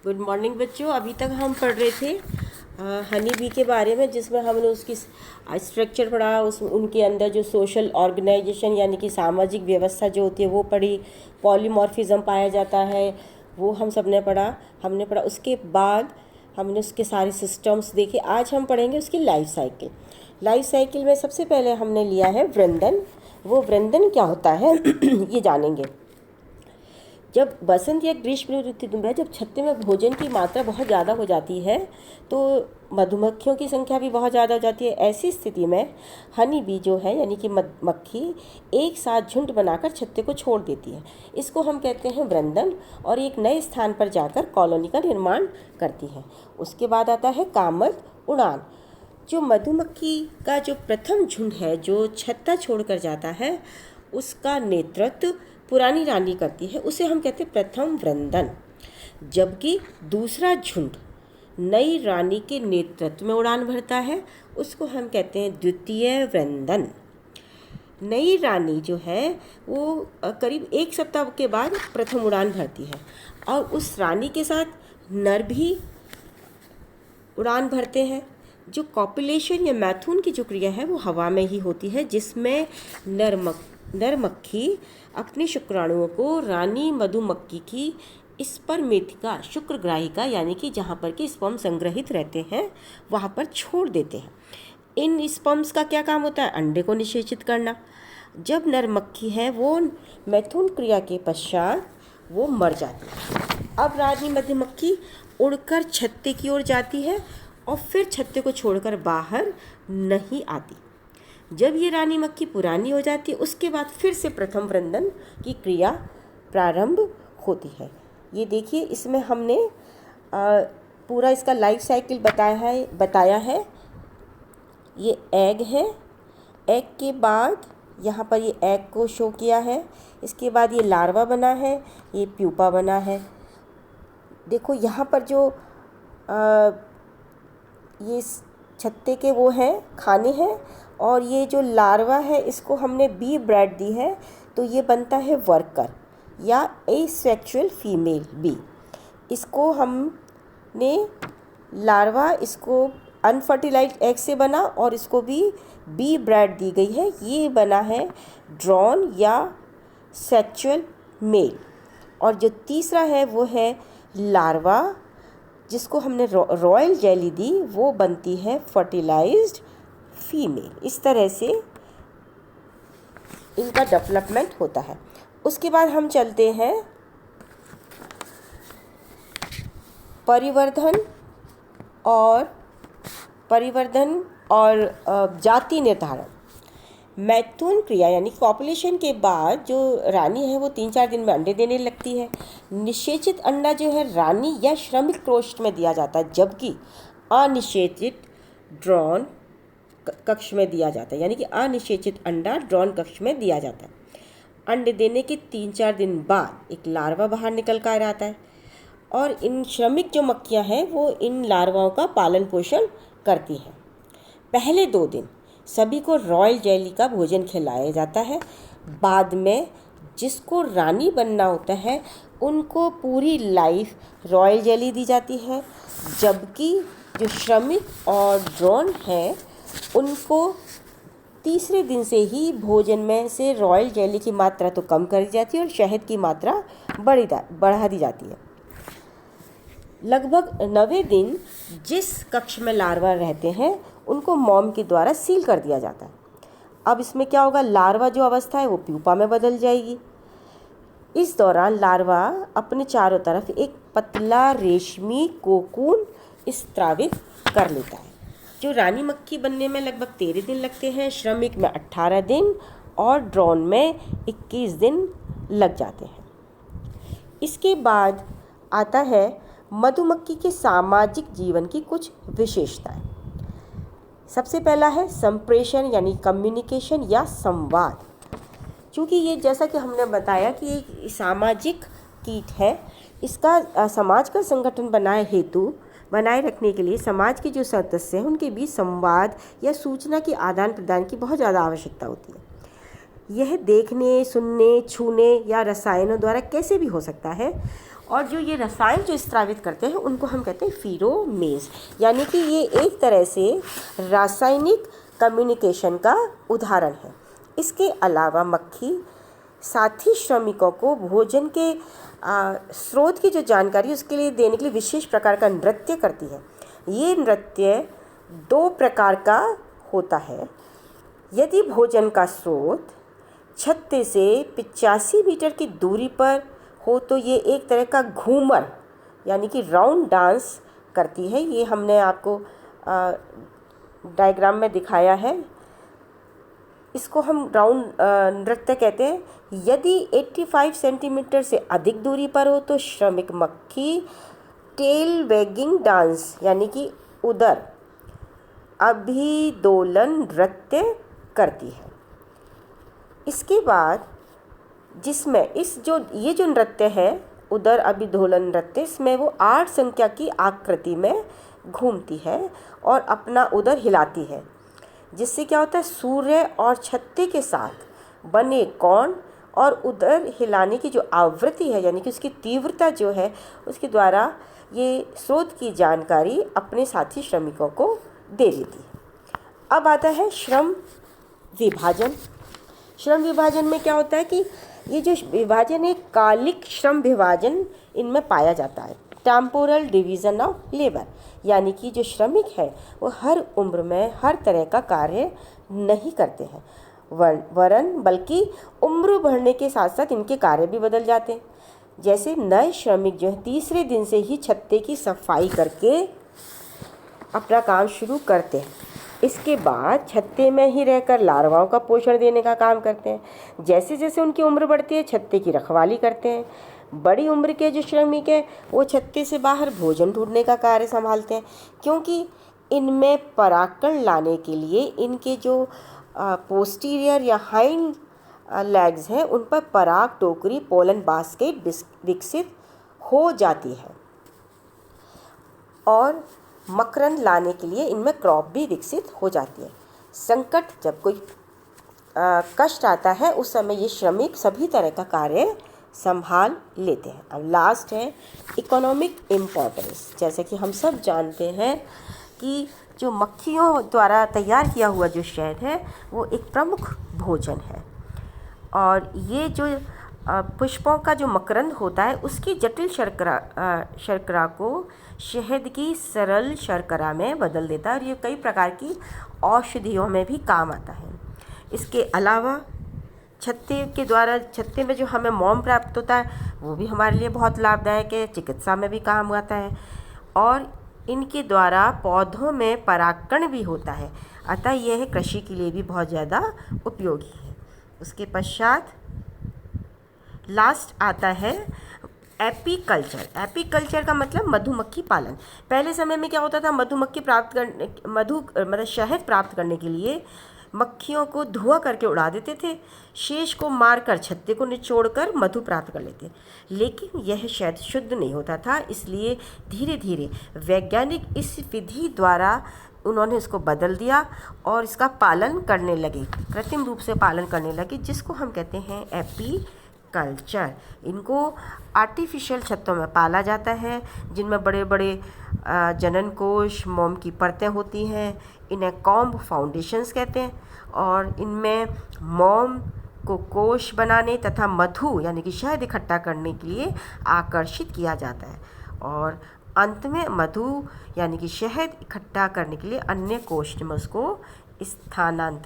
Good morning बच्चों। अभी तक हम पढ़ रहे थे हनी बी के बारे में, जिसमें हमने उसकी स्ट्रक्चर पढ़ा, उस उनके अंदर जो सोशल ऑर्गेनाइजेशन यानी कि सामाजिक व्यवस्था जो होती है वो पढ़ी, पॉलीमॉर्फिज्म पाया जाता है वो हम सब ने पढ़ा। उसके बाद हमने उसके सारे सिस्टम्स देखे। आज हम पढ़ेंगे उसकी लाइफ साइकिल में सबसे पहले हमने लिया है वृंदन। वो वृंदन क्या होता है ये जानेंगे। जब बसंत या ग्रीष्म ऋतु में जब छत्ते में भोजन की मात्रा बहुत ज़्यादा हो जाती है तो मधुमक्खियों की संख्या भी बहुत ज़्यादा हो जाती है। ऐसी स्थिति में हनी बी जो है यानी कि मक्खी एक साथ झुंड बनाकर छत्ते को छोड़ देती है। इसको हम कहते हैं वृंदन, और एक नए स्थान पर जाकर कॉलोनी का निर्माण करती है। उसके बाद आता है कामद उड़ान। जो मधुमक्खी का जो प्रथम झुंड है जो छत्ता छोड़कर जाता है उसका नेतृत्व पुरानी रानी करती है, उसे हम कहते हैं प्रथम वृंदन। जबकि दूसरा झुंड नई रानी के नेतृत्व में उड़ान भरता है, उसको हम कहते हैं द्वितीय वृंदन। नई रानी जो है वो करीब एक सप्ताह के बाद प्रथम उड़ान भरती है, और उस रानी के साथ नर भी उड़ान भरते हैं। जो कॉपुलेशन या मैथुन की जो क्रिया है वो हवा में ही होती है, जिसमें नर मक्खी अपने शुक्राणुओं को रानी मधुमक्खी की स्पर्मेथिका शुक्रग्राहिका यानी कि जहाँ पर कि स्पर्म संग्रहित रहते हैं वहाँ पर छोड़ देते हैं। इन स्पर्म्स का क्या काम होता है? अंडे को निषेचित करना। जब नर मक्खी है वो मैथुन क्रिया के पश्चात वो मर जाती है। अब रानी मधुमक्खी उड़कर छत्ते की ओर जाती है और फिर छत्ते को छोड़कर बाहर नहीं आती। जब ये रानी मक्खी पुरानी हो जाती है उसके बाद फिर से प्रथम वृंदन की क्रिया प्रारंभ होती है। ये देखिए, इसमें हमने पूरा इसका लाइफ साइकिल बताया है। ये एग है, एग के बाद यहाँ पर ये एग को शो किया है, इसके बाद ये लार्वा बना है, ये प्यूपा बना है। देखो यहाँ पर जो ये छत्ते के वो हैं खाने हैं, और ये जो लार्वा है इसको हमने बी ब्रेड दी है तो ये बनता है वर्कर या एसेक्सुअल फीमेल बी। इसको हमने लार्वा इसको अनफर्टिलाइज्ड एग से बना और इसको भी बी ब्रेड दी गई है, ये बना है ड्रोन या सेक्सुअल मेल। और जो तीसरा है वो है लार्वा, जिसको हमने रॉयल जेली दी, वो बनती है फर्टिलाइज्ड फीमेल। इस तरह से इनका डेवलपमेंट होता है। उसके बाद हम चलते हैं परिवर्धन और जाति निर्धारण। मैथुन क्रिया यानी कॉपुलेशन के बाद जो रानी है वो 3-4 दिन में अंडे देने लगती है। निषेचित अंडा जो है रानी या श्रमिक कोष्ठ में दिया जाता है, जबकि अनिषेचित ड्रोन कक्ष में दिया जाता है, यानी कि अनिषेचित अंडा ड्रोन कक्ष में दिया जाता है। अंडे देने के 3-4 दिन बाद एक लार्वा बाहर निकल कर आता है, और इन श्रमिक जो मक्खियाँ हैं वो इन लार्वाओं का पालन पोषण करती हैं। पहले 2 दिन सभी को रॉयल जेली का भोजन खिलाया जाता है। बाद में जिसको रानी बनना होता है उनको पूरी लाइफ रॉयल जेली दी जाती है, जबकि जो श्रमिक और ड्रोन हैं उनको तीसरे दिन से ही भोजन में से रॉयल जेली की मात्रा तो कम कर दी जाती है और शहद की मात्रा बढ़ा दी जाती है। लगभग 9वें दिन जिस कक्ष में लार्वा रहते हैं उनको मॉम के द्वारा सील कर दिया जाता है। अब इसमें क्या होगा, लार्वा जो अवस्था है वो प्यूपा में बदल जाएगी। इस दौरान लार्वा अपने चारों तरफ एक पतला रेशमी कोकून स्त्रावित कर लेता है। जो रानी मक्खी बनने में लगभग 13 दिन लगते हैं, श्रमिक में 18 दिन और ड्रोन में 21 दिन लग जाते हैं। इसके बाद आता है मधुमक्खी के सामाजिक जीवन की कुछ विशेषताएं। सबसे पहला है संप्रेषण यानी कम्युनिकेशन या संवाद। क्योंकि ये जैसा कि हमने बताया कि एक सामाजिक कीट है, इसका समाज का संगठन बनाए रखने के लिए समाज के जो सदस्य हैं उनके बीच संवाद या सूचना के आदान प्रदान की बहुत ज़्यादा आवश्यकता होती है। यह देखने, सुनने, छूने या रसायनों द्वारा कैसे भी हो सकता है, और जो ये रसायन जो स्रावित करते हैं उनको हम कहते हैं फीरोमेन्स, यानी कि ये एक तरह से रासायनिक कम्युनिकेशन का उदाहरण है। इसके अलावा मक्खी साथी श्रमिकों को भोजन के स्रोत की जो जानकारी उसके लिए देने के लिए विशेष प्रकार का नृत्य करती है। ये नृत्य 2 प्रकार का होता है। यदि भोजन का स्रोत छत्ते से 85 मीटर की दूरी पर हो तो ये एक तरह का घूमर यानी कि राउंड डांस करती है। ये हमने आपको डायग्राम में दिखाया है। इसको हम राउंड नृत्य कहते हैं। यदि 85 सेंटीमीटर से अधिक दूरी पर हो तो श्रमिक मक्खी टेल वैगिंग डांस यानी कि उदर अभिदोलन नृत्य करती है। इसके बाद जिसमें ये जो नृत्य है उदर अभिदोलन नृत्य, इसमें वो 8 संख्या की आकृति में घूमती है और अपना उदर हिलाती है, जिससे क्या होता है सूर्य और छत्ते के साथ बने कोण और उदर हिलाने की जो आवृत्ति है यानी कि उसकी तीव्रता जो है उसके द्वारा ये स्रोत की जानकारी अपने साथी श्रमिकों को दे देती है। अब आता है श्रम विभाजन। श्रम विभाजन में क्या होता है कि ये जो विभाजन है कालिक श्रम विभाजन इनमें पाया जाता है। टेम्पोरल डिवीज़न ऑफ लेबर, यानी कि जो श्रमिक है वो हर उम्र में हर तरह का कार्य नहीं करते हैं वरन बल्कि उम्र बढ़ने के साथ साथ इनके कार्य भी बदल जाते हैं। जैसे नए श्रमिक जो है तीसरे दिन से ही छत्ते की सफाई करके अपना काम शुरू करते हैं। इसके बाद छत्ते में ही रहकर लार्वाओं का पोषण देने का काम करते हैं। जैसे जैसे उनकी उम्र बढ़ती है छत्ते की रखवाली करते हैं। बड़ी उम्र के जो श्रमिक हैं वो छत्ते से बाहर भोजन ढूंढने का कार्य संभालते हैं, क्योंकि इनमें परागकण लाने के लिए इनके जो पोस्टीरियर या हाइंड लेग्स हैं उन पर पराग टोकरी पोलन बास्केट विकसित हो जाती है और मकरंद लाने के लिए इनमें क्रॉप भी विकसित हो जाती है। संकट जब कोई कष्ट आता है उस समय ये श्रमिक सभी तरह का कार्य संभाल लेते हैं। अब लास्ट है इकोनॉमिक इम्पोर्टेंस। जैसे कि हम सब जानते हैं कि जो मक्खियों द्वारा तैयार किया हुआ जो शहद है वो एक प्रमुख भोजन है और ये जो पुष्पों का जो मकरंद होता है उसकी जटिल शर्करा को शहद की सरल शर्करा में बदल देता है और ये कई प्रकार की औषधियों में भी काम आता है। इसके अलावा छत्ते में जो हमें मोम प्राप्त होता है वो भी हमारे लिए बहुत लाभदायक है, चिकित्सा में भी काम आता है और इनके द्वारा पौधों में परागकण भी होता है, अतः यह कृषि के लिए भी बहुत ज़्यादा उपयोगी है। उसके पश्चात लास्ट आता है एपीकल्चर। एपीकल्चर का मतलब मधुमक्खी पालन। पहले समय में क्या होता था, शहद प्राप्त करने के लिए मक्खियों को धुआं करके उड़ा देते थे, शेष को मारकर छत्ते को निचोड़कर मधु प्राप्त कर लेते। लेकिन यह शहद शुद्ध नहीं होता था, इसलिए धीरे धीरे वैज्ञानिक इस विधि द्वारा उन्होंने इसको बदल दिया और इसका पालन करने लगे, कृत्रिम रूप से पालन करने लगे, जिसको हम कहते हैं एपीकल्चर। इनको आर्टिफिशियल छत्तों में पाला जाता है जिनमें बड़े बड़े जनन कोश मोम की परतें होती हैं। इन्हें कॉम्ब फाउंडेशंस कहते हैं और इनमें मोम को कोश बनाने तथा मधु यानी कि शहद इकट्ठा करने के लिए आकर्षित किया जाता है और अंत में मधु यानी कि शहद इकट्ठा करने के लिए अन्य कोश में उसको स्थानांतरित